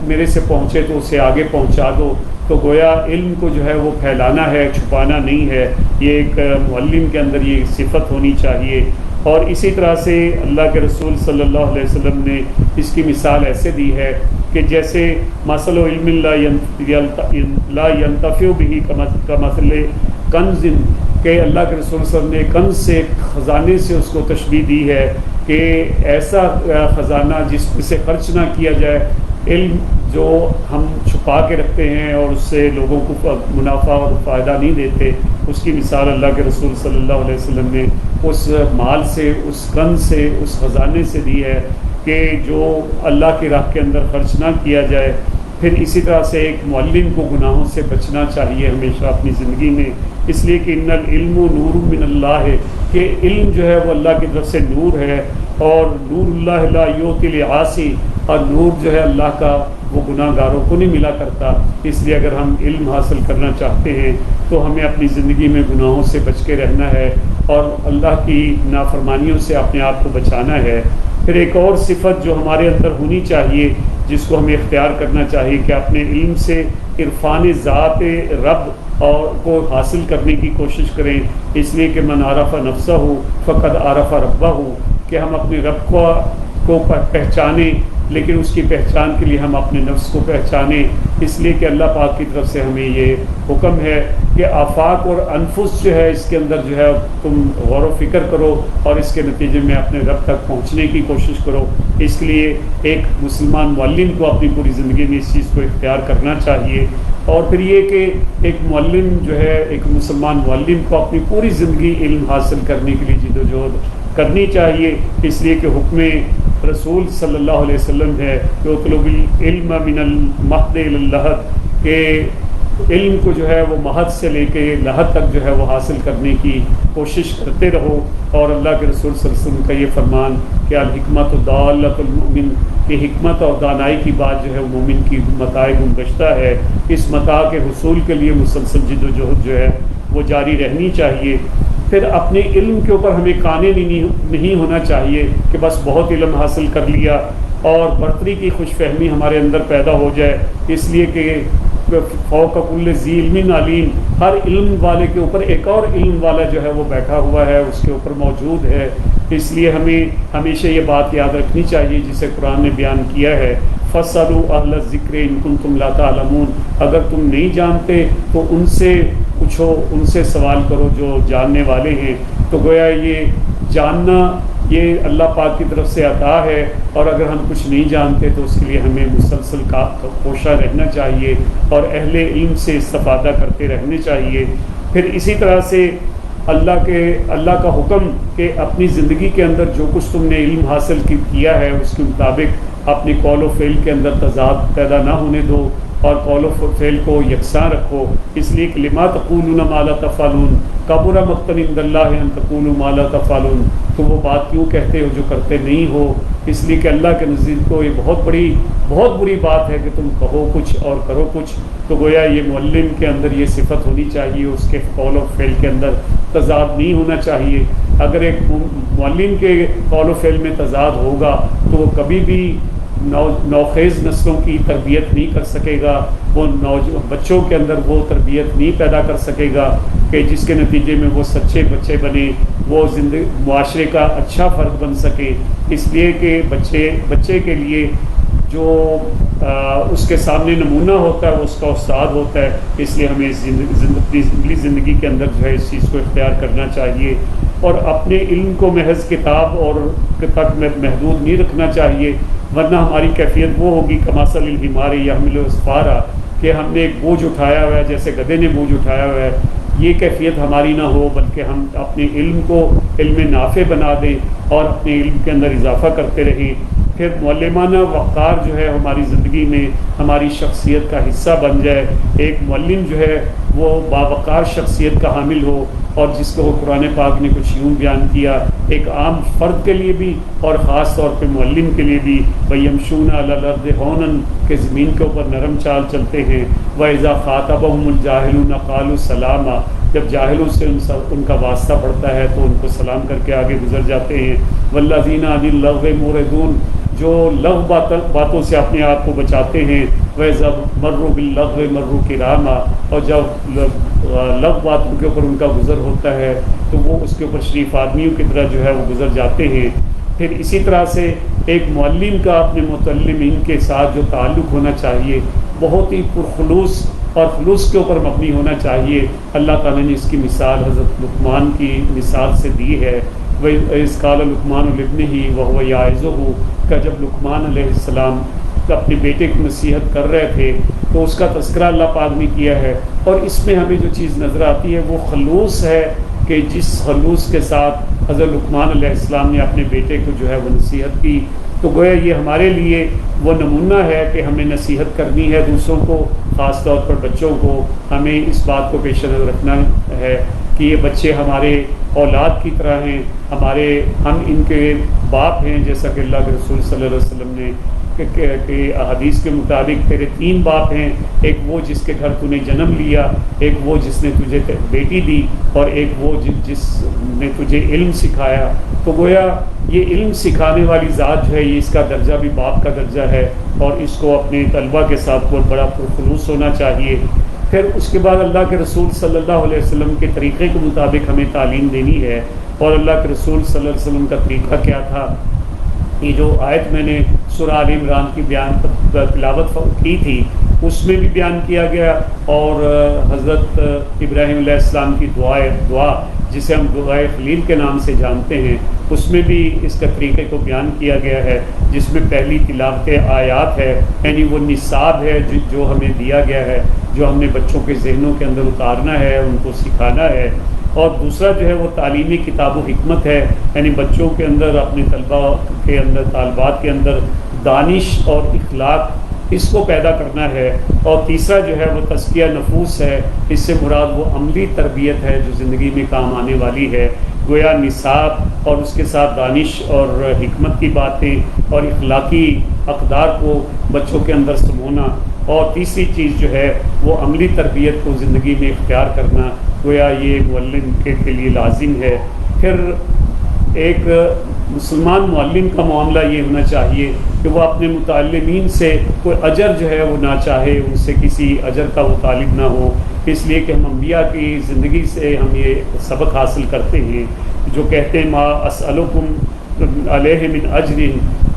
میرے سے پہنچے تو اسے آگے پہنچا دو، تو گویا علم کو جو ہے وہ پھیلانا ہے، چھپانا نہیں ہے۔ یہ ایک معلم کے اندر یہ صفت ہونی چاہیے۔ اور اسی طرح سے اللہ کے رسول صلی اللہ علیہ وسلم نے اس کی مثال ایسے دی ہے کہ جیسے مثل علم لا ينتفع به کمثل کنز، کہ اللہ کے رسول صلی اللہ علیہ وسلم نے کنز سے، خزانے سے اس کو تشبیہ دی ہے کہ ایسا خزانہ جس سے خرچ نہ کیا جائے، علم جو ہم چھپا کے رکھتے ہیں اور اس سے لوگوں کو منافع اور فائدہ نہیں دیتے، اس کی مثال اللہ کے رسول صلی اللہ علیہ وسلم نے اس مال سے، اس کنز سے، اس خزانے سے دی ہے کہ جو اللہ کی راہ کے اندر خرچ نہ کیا جائے۔ پھر اسی طرح سے ایک معلم کو گناہوں سے بچنا چاہیے ہمیشہ اپنی زندگی میں، اس لیے کہ ان العلم نور من اللہ ہے، کہ علم جو ہے وہ اللہ کی طرف سے نور ہے، اور نور اللہ لا یؤتی لعاصی، اور نور جو ہے اللہ کا وہ گناہ گاروں کو نہیں ملا کرتا۔ اس لیے اگر ہم علم حاصل کرنا چاہتے ہیں تو ہمیں اپنی زندگی میں گناہوں سے بچ کے رہنا ہے اور اللہ کی نافرمانیوں سے اپنے آپ کو بچانا ہے۔ پھر ایک اور صفت جو ہمارے اندر ہونی چاہیے، جس کو ہمیں اختیار کرنا چاہیے، کہ اپنے علم سے عرفان ذات رب اور کو حاصل کرنے کی کوشش کریں، اس لیے کہ من عرف نفسہ فقد عرف ربہ، کہ ہم اپنے رب کو پہچانیں، لیکن اس کی پہچان کے لیے ہم اپنے نفس کو پہچانیں۔ اس لیے کہ اللہ پاک کی طرف سے ہمیں یہ حکم ہے کہ آفاق اور انفس جو ہے اس کے اندر جو ہے تم غور و فکر کرو اور اس کے نتیجے میں اپنے رب تک پہنچنے کی کوشش کرو۔ اس لیے ایک مسلمان معلم کو اپنی پوری زندگی میں اس چیز کو اختیار کرنا چاہیے۔ اور پھر یہ کہ ایک معلم جو ہے، ایک مسلمان معلم کو اپنی پوری زندگی علم حاصل کرنے کے لیے جد و جہد کرنی چاہیے، اس لیے کہ حکم رسول صلی اللہ علیہ وسلم ہے کہ اطلب العلم من المہد الی اللحد، کہ علم کو جو ہے وہ مہد سے لے کے لحد تک جو ہے وہ حاصل کرنے کی کوشش کرتے رہو۔ اور اللہ کے رسول صلی اللہ علیہ وسلم کا یہ فرمان کہ الحکمت ضالۃ المؤمن، کہ حکمت اور دانائی کی بات جو ہے وہ مومن کی متاع گم ہے۔ اس متاع کے حصول کے لیے مسلسل جد و جہد جو ہے وہ جاری رہنی چاہیے۔ پھر اپنے علم کے اوپر ہمیں قانے نہیں ہونا چاہیے کہ بس بہت علم حاصل کر لیا اور برتری کی خوش فہمی ہمارے اندر پیدا ہو جائے، اس لیے کہ فوق کل ذی علم علیم، ہر علم والے کے اوپر ایک اور علم والا جو ہے وہ بیٹھا ہوا ہے، اس کے اوپر موجود ہے۔ اس لیے ہمیں ہمیشہ یہ بات یاد رکھنی چاہیے جسے قرآن نے بیان کیا ہے، فَاسْأَلُوا أَهْلَ الذِّكْرِ إِن كُنتُمْ لَا تَعْلَمُونَ، اگر تم نہیں جانتے تو ان سے پوچھو، ان سے سوال کرو جو جاننے والے ہیں۔ تو گویا یہ جاننا یہ اللہ پاک کی طرف سے عطا ہے، اور اگر ہم کچھ نہیں جانتے تو اس کے لیے ہمیں مسلسل کوشاں رہنا چاہیے اور اہل علم سے استفادہ کرتے رہنے چاہیے۔ پھر اسی طرح سے اللہ کا حکم کہ اپنی زندگی کے اندر جو کچھ تم نے علم حاصل کیا ہے اس کے مطابق اپنے قول و فعل کے اندر تضاد پیدا نہ ہونے دو، اور قول و فعل کو یکساں رکھو۔ اس لیے کہ لما تقولون ما لا تفعلون کبر مقتا عند اللہ ان تقولوا ما لا تفعلون، تو وہ بات کیوں کہتے ہو جو کرتے نہیں ہو؟ اس لیے کہ اللہ کے نزدیک کو یہ بہت بری بات ہے کہ تم کہو کچھ اور کرو کچھ۔ تو گویا یہ معلم کے اندر یہ صفت ہونی چاہیے، اس کے قول و فعل کے اندر تضاد نہیں ہونا چاہیے۔ اگر ایک معلم کے قول و فعل میں تضاد ہوگا تو وہ کبھی بھی نوخیز نسلوں کی تربیت نہیں کر سکے گا، وہ بچوں کے اندر وہ تربیت نہیں پیدا کر سکے گا کہ جس کے نتیجے میں وہ سچے بچے بنے، وہ معاشرے کا اچھا فرد بن سکے۔ اس لیے کہ بچے کے لیے جو اس کے سامنے نمونہ ہوتا ہے وہ اس کا استاد ہوتا ہے۔ اس لیے ہمیں اپنی زندگی کے اندر جو ہے اس چیز کو اختیار کرنا چاہیے، اور اپنے علم کو محض کتاب اور تک محدود نہیں رکھنا چاہیے، ورنہ ہماری کیفیت وہ ہوگی کمثل الحمار یحمل اسفارا، کہ ہم نے ایک بوجھ اٹھایا ہوا ہے جیسے گدھے نے بوجھ اٹھایا ہوا ہے۔ یہ کیفیت ہماری نہ ہو، بلکہ ہم اپنے علم کو علم نافع بنا دیں اور اپنے علم کے اندر اضافہ کرتے رہیں۔ پھر معلمانہ وقار جو ہے ہماری زندگی میں ہماری شخصیت کا حصہ بن جائے۔ ایک معلم جو ہے وہ باوقار شخصیت کا حامل ہو، اور جس کو قرآن پاک نے کچھ یوں بیان کیا، ایک عام فرد کے لیے بھی اور خاص طور پہ معلم کے لیے بھی، وَيَمْشُونَ عَلَى الْأَرْضِ هَوْنًا، کہ زمین کے اوپر نرم چال چلتے ہیں، وَإِذَا خَاطَبَهُمُ الْجَاهِلُونَ قَالُوا سَلَامًا، جب جاہلوں سے ان کا واسطہ پڑتا ہے تو ان کو سلام کر کے آگے گزر جاتے ہیں۔ وَالَّذِينَ عَنِ اللَّغْوِ مُعْرِضُونَ، جو لغو باتوں سے اپنے آپ کو بچاتے ہیں، وَإِذَا مَرُّوا بِاللَّغْوِ مَرُّوا كِرَامًا، اور جب لغو باتوں کے اوپر ان کا گزر ہوتا ہے تو وہ اس کے اوپر شریف آدمیوں کی طرح جو ہے وہ گزر جاتے ہیں۔ پھر اسی طرح سے ایک معلم کا اپنے متعلمین کے ساتھ جو تعلق ہونا چاہیے بہت ہی پرخلوص اور خلوص کے اوپر مبنی ہونا چاہیے۔ اللہ تعالیٰ نے اس کی مثال حضرت لقمان کی مثال سے دی ہے، وَإِذْ قَالَ لُقْمَانُ لِابْنِهِ وَهُوَ يَعِظُهُ، کہ جب لقمان علیہ السلام اپنے بیٹے کی نصیحت کر رہے تھے تو اس کا تذکرہ اللہ پاک نے کیا ہے، اور اس میں ہمیں جو چیز نظر آتی ہے وہ خلوص ہے، کہ جس خلوص کے ساتھ حضرت لقمان علیہ السلام نے اپنے بیٹے کو جو ہے وہ نصیحت کی، تو گویا یہ ہمارے لیے وہ نمونہ ہے کہ ہمیں نصیحت کرنی ہے دوسروں کو، خاص طور پر بچوں کو۔ ہمیں اس بات کو پیش نظر رکھنا ہے کہ یہ بچے ہمارے اولاد کی طرح ہیں، ہم ان کے باپ ہیں، جیسا کہ اللہ کے رسول صلی اللہ علیہ وسلم نے کہ حدیث کے مطابق تیرے 3 باپ ہیں، ایک وہ جس کے گھر تو نے جنم لیا، ایک وہ جس نے تجھے بیٹی دی، اور ایک وہ جس نے تجھے علم سکھایا۔ تو گویا یہ علم سکھانے والی ذات جو ہے یہ اس کا درجہ بھی باپ کا درجہ ہے، اور اس کو اپنے طلبہ کے ساتھ بہت بڑا پرخلوص ہونا چاہیے۔ پھر اس کے بعد اللہ کے رسول صلی اللہ علیہ وسلم کے طریقے کے مطابق ہمیں تعلیم دینی ہے، اور اللہ کے رسول صلی اللہ علیہ وسلم کا طریقہ کیا تھا؟ یہ جو آیت میں نے سورہ آل عمران کی تلاوت کی تھی اس میں بھی بیان کیا گیا، اور حضرت ابراہیم علیہ السلام کی دعا جسے ہم دعائے خلیل کے نام سے جانتے ہیں، اس میں بھی اس کا طریقے کو بیان کیا گیا ہے، جس میں پہلی تلاوت آیات ہے، یعنی وہ نصاب ہے جو ہمیں دیا گیا ہے، جو ہم نے بچوں کے ذہنوں کے اندر اتارنا ہے، ان کو سکھانا ہے۔ اور دوسرا جو ہے وہ تعلیمی کتاب و حکمت ہے، یعنی بچوں کے اندر، اپنے طلباء کے اندر، طالبات کے اندر دانش اور اخلاق اس کو پیدا کرنا ہے۔ اور تیسرا جو ہے وہ تزکیہ نفوس ہے، اس سے مراد وہ عملی تربیت ہے جو زندگی میں کام آنے والی ہے۔ گویا نصاب اور اس کے ساتھ دانش اور حکمت کی باتیں اور اخلاقی اقدار کو بچوں کے اندر سمونا، اور تیسری چیز جو ہے وہ عملی تربیت کو زندگی میں اختیار کرنا، گویا یہ معلم کے لیے لازم ہے۔ پھر ایک مسلمان معلم کا معاملہ یہ ہونا چاہیے کہ وہ اپنے متعلمین سے کوئی اجر جو ہے وہ نہ چاہے، ان سے کسی اجر کا وہ طالب نہ ہو، اس لیے کہ ہم انبیاء کی زندگی سے ہم یہ سبق حاصل کرتے ہیں جو کہتے ہیں ما اسألکم علیہ من اجر،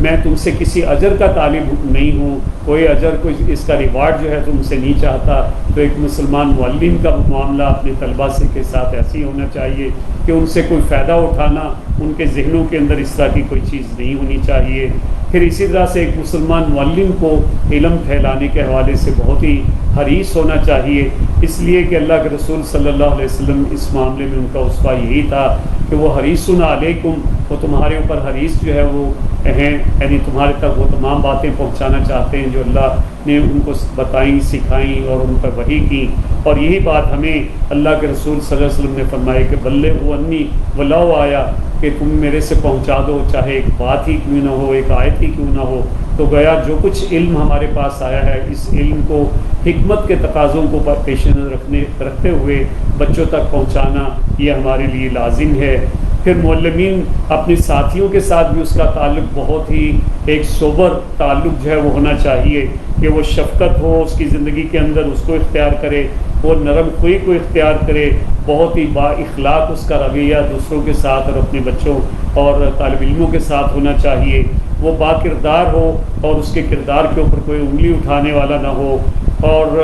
میں تم سے کسی اجر کا طالب نہیں ہوں، کوئی اجر کوئی اس کا ریوارڈ جو ہے تم سے نہیں چاہتا۔ تو ایک مسلمان معلم کا معاملہ اپنے طلباء سے کے ساتھ ایسی ہونا چاہیے کہ ان سے کوئی فائدہ اٹھانا، ان کے ذہنوں کے اندر اس طرح کی کوئی چیز نہیں ہونی چاہیے۔ پھر اسی طرح سے ایک مسلمان معلم کو علم پھیلانے کے حوالے سے بہت ہی حریص ہونا چاہیے، اس لیے کہ اللہ کے رسول صلی اللہ علیہ وسلم اس معاملے میں ان کا اسوہ یہی تھا کہ وہ حریص علیکم، وہ تمہارے اوپر حریص جو ہے وہ ہیں، یعنی تمہارے تک وہ تمام باتیں پہنچانا چاہتے ہیں جو اللہ نے ان کو بتائیں، سکھائیں اور ان پر وحی کی۔ اور یہی بات ہمیں اللہ کے رسول صلی اللہ علیہ وسلم نے فرمایا کہ بلغوا انی ولو آیا، کہ تم میرے سے پہنچا دو، چاہے ایک بات ہی کیوں نہ ہو، ایک آیت ہی کیوں نہ ہو۔ تو گویا جو کچھ علم ہمارے پاس آیا ہے، اس علم کو حکمت کے تقاضوں کو پیش نظر رکھتے ہوئے بچوں تک پہنچانا یہ ہمارے لیے لازم ہے۔ پھر معلمین اپنے ساتھیوں کے ساتھ بھی اس کا تعلق بہت ہی ایک سوبر تعلق جو ہے وہ ہونا چاہیے کہ وہ شفقت ہو اس کی زندگی کے اندر، اس کو اختیار کرے، وہ نرم خوئی کو اختیار کرے، بہت ہی با اخلاق اس کا رویہ دوسروں کے ساتھ اور اپنے بچوں اور طالب علموں کے ساتھ ہونا چاہیے، وہ با کردار ہو اور اس کے کردار کے اوپر کوئی انگلی اٹھانے والا نہ ہو، اور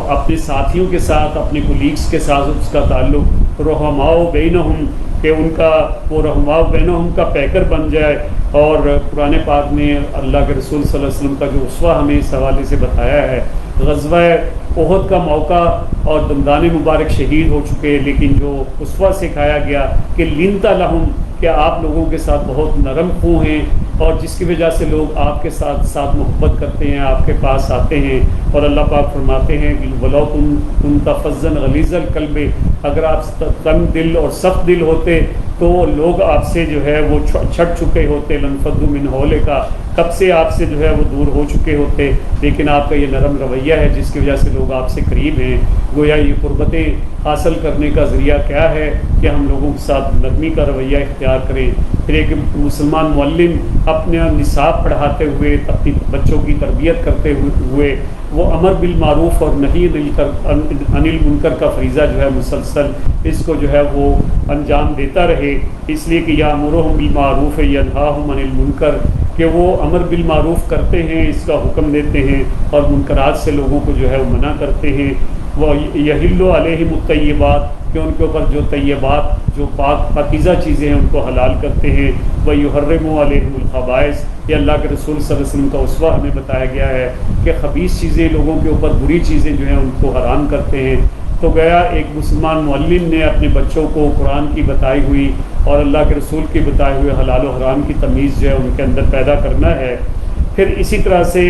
اپنے ساتھیوں کے ساتھ، اپنے کولیگس کے ساتھ اس کا تعلق رحماء بینہم، کہ ان کا وہ رحماء بینہم کا پیکر بن جائے۔ اور قرآن پاک نے اللہ کے رسول صلی اللہ علیہ وسلم کا جو اسوہ ہمیں اس حوالے سے بتایا ہے، غزوہ احد کا موقع اور دندان مبارک شہید ہو چکے، لیکن جو اسوہ سکھایا گیا کہ لنت لہم، کہ آپ لوگوں کے ساتھ بہت نرم خو ہیں، اور جس کی وجہ سے لوگ آپ کے ساتھ محبت کرتے ہیں، آپ کے پاس آتے ہیں۔ اور اللہ پاک فرماتے ہیں کہ وَلَوْ كُنْتَ فَظًّا غَلِيظَ الْقَلْبِ، اگر آپ تنگ دل اور سخت دل ہوتے تو لوگ آپ سے جو ہے وہ چھٹ چکے ہوتے، لَنْفَضُّوا مِنْ حَوْلِكَ، کب سے آپ سے جو ہے وہ دور ہو چکے ہوتے، لیکن آپ کا یہ نرم رویہ ہے جس کی وجہ سے لوگ آپ سے قریب ہیں۔ گویا یہ قربتیں حاصل کرنے کا ذریعہ کیا ہے کہ ہم لوگوں کے ساتھ نرمی کا رویہ اختیار کریں۔ پھر ایک مسلمان معلم اپنے نصاب پڑھاتے ہوئے، اپنی بچوں کی تربیت کرتے ہوئے وہ امر بالمعروف اور نہی عن المنکر کا فریضہ جو ہے مسلسل اس کو جو ہے وہ انجام دیتا رہے، اس لیے کہ یامرہم بالمعروف ینہاہم عن المنکر، کہ وہ امر بالمعروف کرتے ہیں، اس کا حکم دیتے ہیں، اور منکرات سے لوگوں کو جو ہے وہ منع کرتے ہیں۔ وہ یحل علیہم الطیبات، کہ ان کے اوپر جو طیبات، جو پاکیزہ چیزیں ہیں ان کو حلال کرتے ہیں۔ وَيُحَرِّمُ عَلَيْهِمُ الْخَبَائِثَ، یہ اللہ کے رسول صلی اللہ علیہ وسلم کا اسوہ ہمیں بتایا گیا ہے کہ خبیث چیزیں، لوگوں کے اوپر بری چیزیں جو ہیں ان کو حرام کرتے ہیں۔ تو گیا ایک مسلمان معلم نے اپنے بچوں کو قرآن کی بتائی ہوئی اور اللہ کے رسول کی بتائے ہوئے حلال و حرام کی تمیز جو ہے ان کے اندر پیدا کرنا ہے۔ پھر اسی طرح سے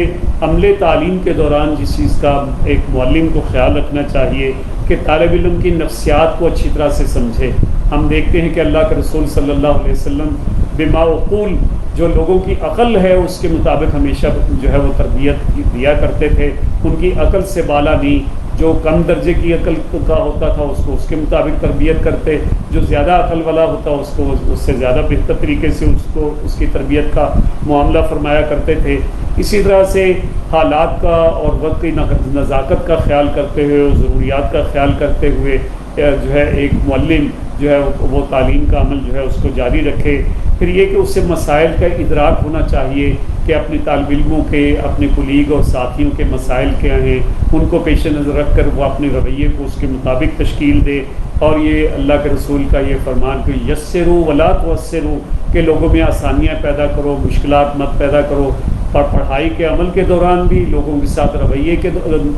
عمل تعلیم کے دوران جس چیز کا ایک معلم کو خیال رکھنا چاہیے کہ طالب علم کی نفسیات کو اچھی طرح سے سمجھے۔ ہم دیکھتے ہیں کہ اللہ کے رسول صلی اللہ علیہ وسلم بما عقول، جو لوگوں کی عقل ہے اس کے مطابق ہمیشہ جو ہے وہ تربیت دیا کرتے تھے، ان کی عقل سے بالا نہیں، جو کم درجے کی عقل کا ہوتا تھا اس کو اس کے مطابق تربیت کرتے، جو زیادہ عقل والا ہوتا اس کو اس سے زیادہ بہتر طریقے سے اس کی تربیت کا معاملہ فرمایا کرتے تھے۔ اسی طرح سے حالات کا اور وقت کی نزاکت کا خیال کرتے ہوئے اور ضروریات کا خیال کرتے ہوئے جو ہے ایک معلم جو ہے وہ تعلیم کا عمل جو ہے اس کو جاری رکھے۔ پھر یہ کہ اس سے مسائل کا ادراک ہونا چاہیے کہ اپنے طالب علموں کے، اپنے کولیگ اور ساتھیوں کے مسائل کیا ہیں، ان کو پیش نظر رکھ کر وہ اپنے رویے کو اس کے مطابق تشکیل دے۔ اور یہ اللہ کے رسول کا یہ فرمان کہ یسروا ولا تعسروا، کہ لوگوں میں آسانیاں پیدا کرو، مشکلات مت پیدا کرو، اور پڑھائی کے عمل کے دوران بھی، لوگوں کے ساتھ رویے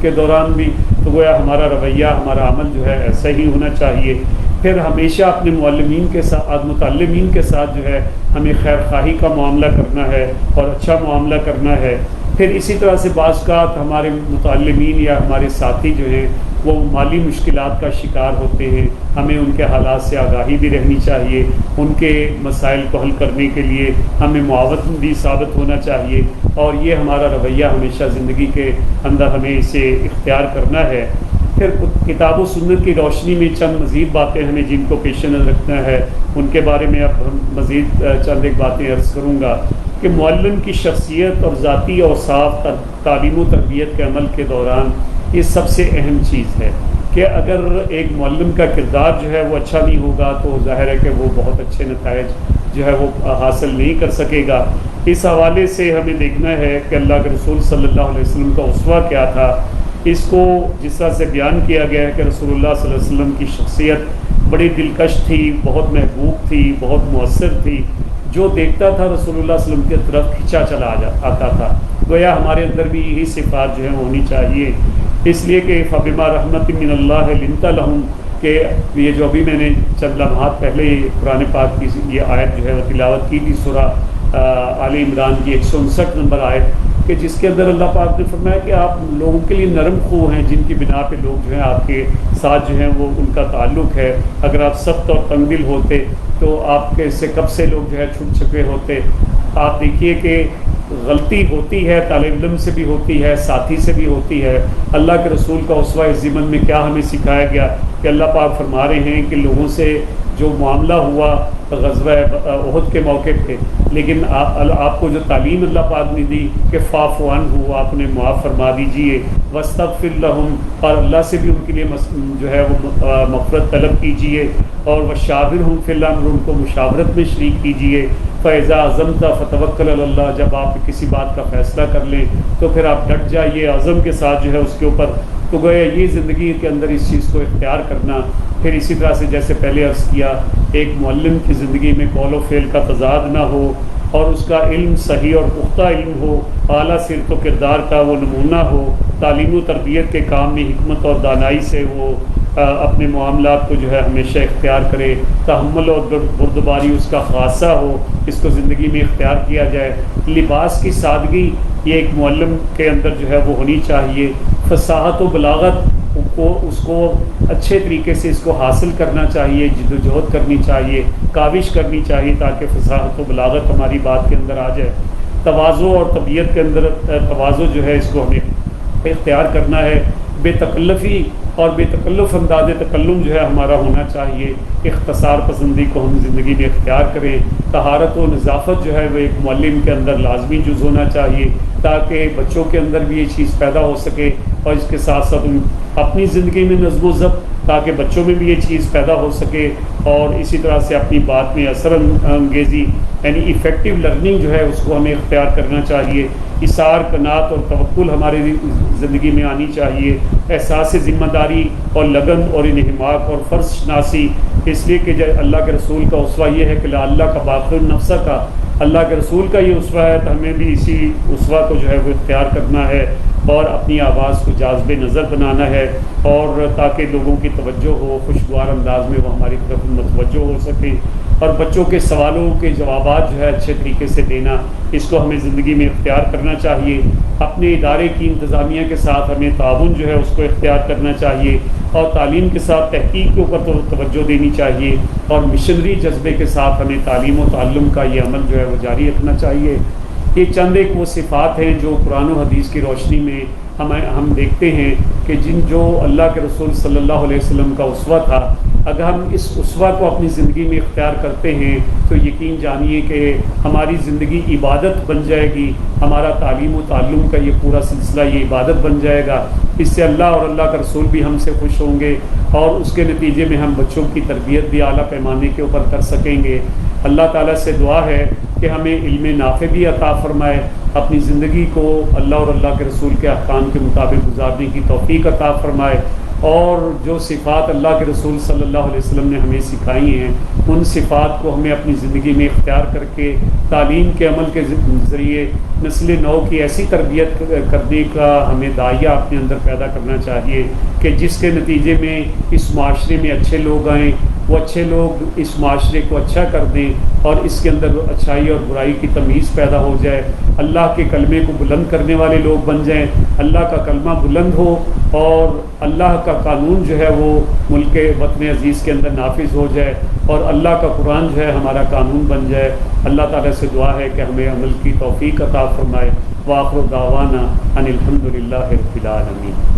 کے دوران بھی۔ تو گویا ہمارا رویہ، ہمارا عمل جو ہے ایسا ہی ہونا چاہیے۔ پھر ہمیشہ اپنے معلمین کے ساتھ، متعلمین کے ساتھ جو ہے ہمیں خیر خواہی کا معاملہ کرنا ہے اور اچھا معاملہ کرنا ہے۔ پھر اسی طرح سے بعض اوقات ہمارے متعلمین یا ہمارے ساتھی جو ہیں وہ مالی مشکلات کا شکار ہوتے ہیں، ہمیں ان کے حالات سے آگاہی بھی رہنی چاہیے، ان کے مسائل کو حل کرنے کے لیے ہمیں معاون بھی ثابت ہونا چاہیے، اور یہ ہمارا رویہ ہمیشہ زندگی کے اندر ہمیں اسے اختیار کرنا ہے۔ پھر کتاب و سنت کی روشنی میں چند مزید باتیں ہمیں جن کو پیش نظر رکھنا ہے، ان کے بارے میں اب ہم مزید چند ایک باتیں عرض کروں گا کہ معلم کی شخصیت اور ذاتی اوصاف تعلیم و تربیت کے عمل کے دوران یہ سب سے اہم چیز ہے کہ اگر ایک معلم کا کردار جو ہے وہ اچھا نہیں ہوگا تو ظاہر ہے کہ وہ بہت اچھے نتائج جو ہے وہ حاصل نہیں کر سکے گا۔ اس حوالے سے ہمیں دیکھنا ہے کہ اللہ کے رسول صلی اللہ علیہ وسلم کا اسوہ کیا تھا۔ اس کو جس طرح سے بیان کیا گیا ہے کہ رسول اللہ صلی اللہ علیہ وسلم کی شخصیت بڑی دلکش تھی، بہت محبوب تھی، بہت مؤثر تھی، جو دیکھتا تھا رسول اللہ صلی اللہ علیہ وسلم کی طرف کھینچا چلا آتا تھا۔ گویا ہمارے اندر بھی یہی صفات جو ہیں ہونی چاہیے، اس لیے کہ فبما رحمت من اللہ لنت لہم، کہ یہ جو ابھی میں نے چند لمحات پہلے قرآن پاک کی یہ آیت جو ہے وہ تلاوت کی تھی، سورہ آل عمران کی 159 نمبر آیت، کہ جس کے اندر اللہ پاک نے فرمایا کہ آپ لوگوں کے لیے نرم خو ہیں، جن کی بنا پہ لوگ جو ہیں آپ کے ساتھ جو ہیں وہ ان کا تعلق ہے۔ اگر آپ سخت اور تنگ دل ہوتے تو آپ کے سے کب سے لوگ جو ہے چھپ چھپے ہوتے۔ آپ دیکھیے کہ غلطی ہوتی ہے، طالب علم سے بھی ہوتی ہے، ساتھی سے بھی ہوتی ہے۔ اللہ کے رسول کا اسوہ اس ضمن میں کیا ہمیں سکھایا گیا کہ اللہ پاک فرما رہے ہیں کہ لوگوں سے جو معاملہ ہوا غزوہ احد کے موقع پہ، لیکن آپ کو جو تعلیم اللہ پاک نے دی کہ فاعف عنہم، آپ نے معاف فرما دیجئے، واستغفر لہم، اور اللہ سے بھی ان کے لیے جو ہے وہ مغفرت طلب کیجئے، اور وشاورہم فی الامر، ان کو مشاورت میں شریک کیجئے۔ فَإِذَا عَزَمْتَ فَتَوَكَّلْ عَلَى اللَّهِ، جب آپ کسی بات کا فیصلہ کر لیں تو پھر آپ ڈٹ جائیے عزم کے ساتھ جو ہے اس کے اوپر۔ تو گویا یہ زندگی کے اندر اس چیز کو اختیار کرنا۔ پھر اسی طرح سے جیسے پہلے عرض کیا، ایک معلم کی زندگی میں قول و فعل کا تضاد نہ ہو، اور اس کا علم صحیح اور پختہ علم ہو، اعلیٰ سیرت و کردار کا وہ نمونہ ہو، تعلیم و تربیت کے کام میں حکمت اور دانائی سے وہ اپنے معاملات کو جو ہے ہمیشہ اختیار کرے، تحمل اور بردباری اس کا خاصہ ہو، اس کو زندگی میں اختیار کیا جائے۔ لباس کی سادگی یہ ایک معلم کے اندر جو ہے وہ ہونی چاہیے۔ فصاحت و بلاغت کو اس کو اچھے طریقے سے اس کو حاصل کرنا چاہیے، جد و جہد کرنی چاہیے، کاوش کرنی چاہیے تاکہ فصاحت و بلاغت ہماری بات کے اندر آ جائے۔ تواضع اور طبیعت کے اندر تواضع جو ہے اس کو ہمیں اختیار کرنا ہے۔ بے تکلفی اور بے تکلف انداز تکلم جو ہے ہمارا ہونا چاہیے۔ اختصار پسندی کو ہم زندگی میں اختیار کریں۔ طہارت و نظافت جو ہے وہ ایک معلم کے اندر لازمی جز ہونا چاہیے تاکہ بچوں کے اندر بھی یہ چیز پیدا ہو سکے، اور اس کے ساتھ ساتھ اپنی زندگی میں نظم و ضبط تاکہ بچوں میں بھی یہ چیز پیدا ہو سکے، اور اسی طرح سے اپنی بات میں اثر انگیزی یعنی ایفیکٹو لرننگ جو ہے اس کو ہمیں اختیار کرنا چاہیے۔ اثار، قناعت اور توکل ہماری زندگی میں آنی چاہیے۔ احساس ذمہ داری اور لگن اور انہماک اور فرض شناسی، اس لیے کہ اللہ کے رسول کا اسوہ یہ ہے کہ لا اللہ کا باقی النفس کا، اللہ کے رسول کا یہ اسوہ ہے تو ہمیں بھی اسی اسوہ کو جو ہے وہ اختیار کرنا ہے، اور اپنی آواز کو جاذب نظر بنانا ہے، اور تاکہ لوگوں کی توجہ ہو، خوشگوار انداز میں وہ ہماری طرف متوجہ ہو سکیں، اور بچوں کے سوالوں کے جوابات جو ہے اچھے طریقے سے دینا، اس کو ہمیں زندگی میں اختیار کرنا چاہیے۔ اپنے ادارے کی انتظامیہ کے ساتھ ہمیں تعاون جو ہے اس کو اختیار کرنا چاہیے، اور تعلیم کے ساتھ تحقیق کے اوپر توجہ دینی چاہیے، اور مشنری جذبے کے ساتھ ہمیں تعلیم و تعلم کا یہ عمل جو ہے وہ جاری رکھنا چاہیے۔ یہ چند ایک وہ صفات ہیں جو قرآن و حدیث کی روشنی میں ہم دیکھتے ہیں کہ جو اللہ کے رسول صلی اللہ علیہ وسلم کا اسوہ تھا، اگر ہم اس اسوہ کو اپنی زندگی میں اختیار کرتے ہیں تو یقین جانیے کہ ہماری زندگی عبادت بن جائے گی، ہمارا تعلیم و تعلم کا یہ پورا سلسلہ یہ عبادت بن جائے گا۔ اس سے اللہ اور اللہ کا رسول بھی ہم سے خوش ہوں گے، اور اس کے نتیجے میں ہم بچوں کی تربیت بھی اعلیٰ پیمانے کے اوپر کر سکیں گے۔ اللہ تعالیٰ سے دعا ہے کہ ہمیں علم نافع بھی عطا فرمائے، اپنی زندگی کو اللہ اور اللہ کے رسول کے احکام کے مطابق گزارنے کی توفیق عطا فرمائے، اور جو صفات اللہ کے رسول صلی اللہ علیہ وسلم نے ہمیں سکھائی ہیں ان صفات کو ہمیں اپنی زندگی میں اختیار کر کے تعلیم کے عمل کے ذریعے نسل نو کی ایسی تربیت کرنے کا ہمیں داعیہ اپنے اندر پیدا کرنا چاہیے کہ جس کے نتیجے میں اس معاشرے میں اچھے لوگ آئیں، وہ اچھے لوگ اس معاشرے کو اچھا کر دیں، اور اس کے اندر اچھائی اور برائی کی تمیز پیدا ہو جائے، اللہ کے کلمے کو بلند کرنے والے لوگ بن جائیں، اللہ کا کلمہ بلند ہو، اور اللہ کا قانون جو ہے وہ ملک وطن عزیز کے اندر نافذ ہو جائے، اور اللہ کا قرآن جو ہے ہمارا قانون بن جائے۔ اللہ تعالیٰ سے دعا ہے کہ ہمیں عمل کی توفیق عطا فرمائے۔ وآخر دعوانا ان الحمد للہ رب العالمین۔